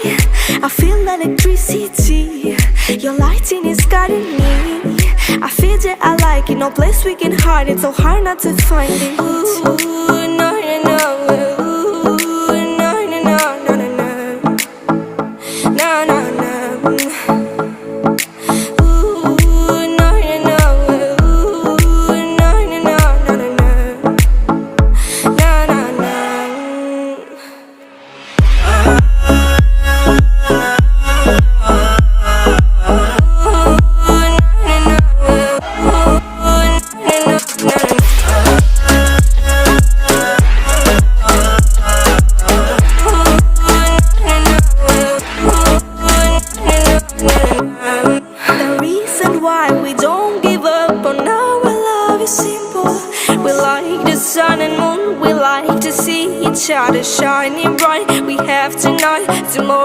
I feel electricity. Your lighting is guiding me. I feel that I like it. No place we can hide it. So hard not to find it. Ooh, no, no, no. Ooh, no, no, no, no, no, no. No, no, no. Ooh, no, no, no. Ooh, no, no, no, no, no, no. No, no, no. The reason why we don't give up on our love is simple. We like the sun and moon, we like to see each other shining bright. We have tonight